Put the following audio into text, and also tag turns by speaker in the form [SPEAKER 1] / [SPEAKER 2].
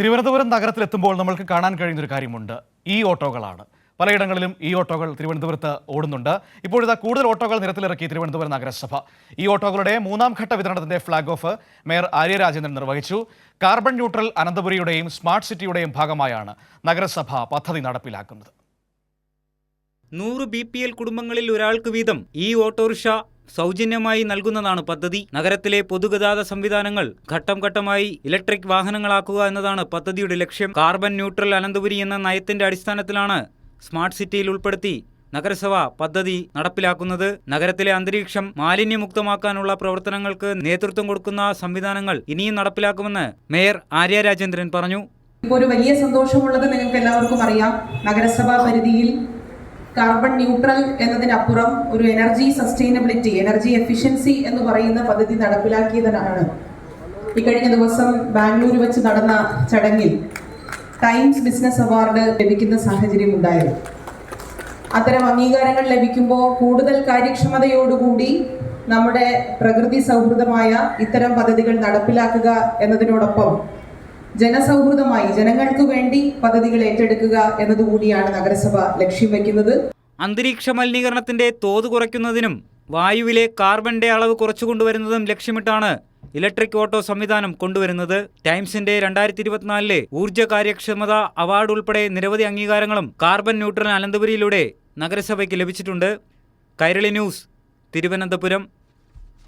[SPEAKER 1] തിരുവനന്തപുരം നഗരത്തിലെത്തുമ്പോൾ നമ്മൾക്ക് കാണാൻ കഴിയുന്നൊരു കാര്യമുണ്ട്. ഈ ഓട്ടോകളാണ്. പലയിടങ്ങളിലും ഈ ഓട്ടോകൾ തിരുവനന്തപുരത്ത് ഓടുന്നുണ്ട്. ഇപ്പോഴിതാ കൂടുതൽ ഓട്ടോകൾ നിരത്തിലിറക്കി തിരുവനന്തപുരം നഗരസഭ. ഈ ഓട്ടോകളുടെ മൂന്നാം ഘട്ട വിതരണത്തിന്റെ flag off mayor Arya Rajendran നിർവഹിച്ചു. കാർബൺ ന്യൂട്രൽ അനന്തപുരിയുടെയും സ്മാർട്ട് സിറ്റിയുടെയും ഭാഗമായാണ് നഗരസഭ പദ്ധതി നടപ്പിലാക്കുന്നത്.
[SPEAKER 2] 100 BPL കുടുംബങ്ങളിൽ ഒരാൾക്ക് വീതം ഈ ഓട്ടോറിക്ഷ സൗജന്യമായി നൽകുന്നതാണ് പദ്ധതി. നഗരത്തിലെ പൊതുഗതാഗത സംവിധാനങ്ങൾ ഘട്ടം ഘട്ടമായി ഇലക്ട്രിക് വാഹനങ്ങളാക്കുക എന്നതാണ് പദ്ധതിയുടെ ലക്ഷ്യം. കാർബൺ ന്യൂട്രൽ അനന്തപുരി എന്ന നയത്തിന്റെ അടിസ്ഥാനത്തിലാണ് സ്മാർട്ട് സിറ്റിയിൽ ഉൾപ്പെടുത്തി നഗരസഭ പദ്ധതി നടപ്പിലാക്കുന്നത്. നഗരത്തിലെ അന്തരീക്ഷം മാലിന്യമുക്തമാക്കാനുള്ള പ്രവർത്തനങ്ങൾക്ക് നേതൃത്വം കൊടുക്കുന്ന സംവിധാനങ്ങൾ ഇനിയും നടപ്പിലാക്കുമെന്ന് മേയർ ആര്യ രാജേന്ദ്രൻ പറഞ്ഞു.
[SPEAKER 3] ഇപ്പോൾ ഒരു വലിയ സന്തോഷമുള്ളത് നിങ്ങൾക്ക് എല്ലാവർക്കും അറിയാം. നഗരസഭാ പരിധിയിൽ കാർബൺ ന്യൂട്രൽ എന്നതിനപ്പുറം ഒരു എനർജി സസ്റ്റൈനബിലിറ്റി, എനർജി എഫിഷ്യൻസി എന്ന് പറയുന്ന പദ്ധതി നടപ്പിലാക്കിയതിനാണ്. ഇക്കഴിഞ്ഞ ദിവസം ബാംഗ്ലൂർ വെച്ച് നടന്ന ചടങ്ങിൽ ടൈംസ് ബിസിനസ് അവാർഡ് ലഭിക്കുന്ന സാഹചര്യം ഉണ്ടായത്. അത്തരം അംഗീകാരങ്ങൾ ലഭിക്കുമ്പോൾ കൂടുതൽ കാര്യക്ഷമതയോടുകൂടി നമ്മുടെ പ്രകൃതി സൗഹൃദമായ ഇത്തരം പദ്ധതികൾ നടപ്പിലാക്കുക എന്നതിനോടൊപ്പം ജനസൗഹൃദമായി ജനങ്ങൾക്ക് വേണ്ടി പദ്ധതികൾ ഏറ്റെടുക്കുക എന്നതുകൂടിയാണ് നഗരസഭ ലക്ഷ്യം വയ്ക്കുന്നത്.
[SPEAKER 2] അന്തരീക്ഷ മലിനീകരണത്തിന്റെ തോത് കുറയ്ക്കുന്നതിനും വായുവിലെ കാർബണിന്റെ അളവ് കുറച്ചുകൊണ്ടുവരുന്നതും ലക്ഷ്യമിട്ടാണ് ഇലക്ട്രിക് ഓട്ടോ സംവിധാനം കൊണ്ടുവരുന്നത്. ടൈംസിന്റെ 2024 ഊർജ്ജ കാര്യക്ഷമത അവാർഡ് ഉൾപ്പെടെ നിരവധി അംഗീകാരങ്ങളും കാർബൺ ന്യൂട്രൽ അനന്തപുരിയിലൂടെ നഗരസഭയ്ക്ക് ലഭിച്ചിട്ടുണ്ട്. കൈരളി ന്യൂസ്, തിരുവനന്തപുരം.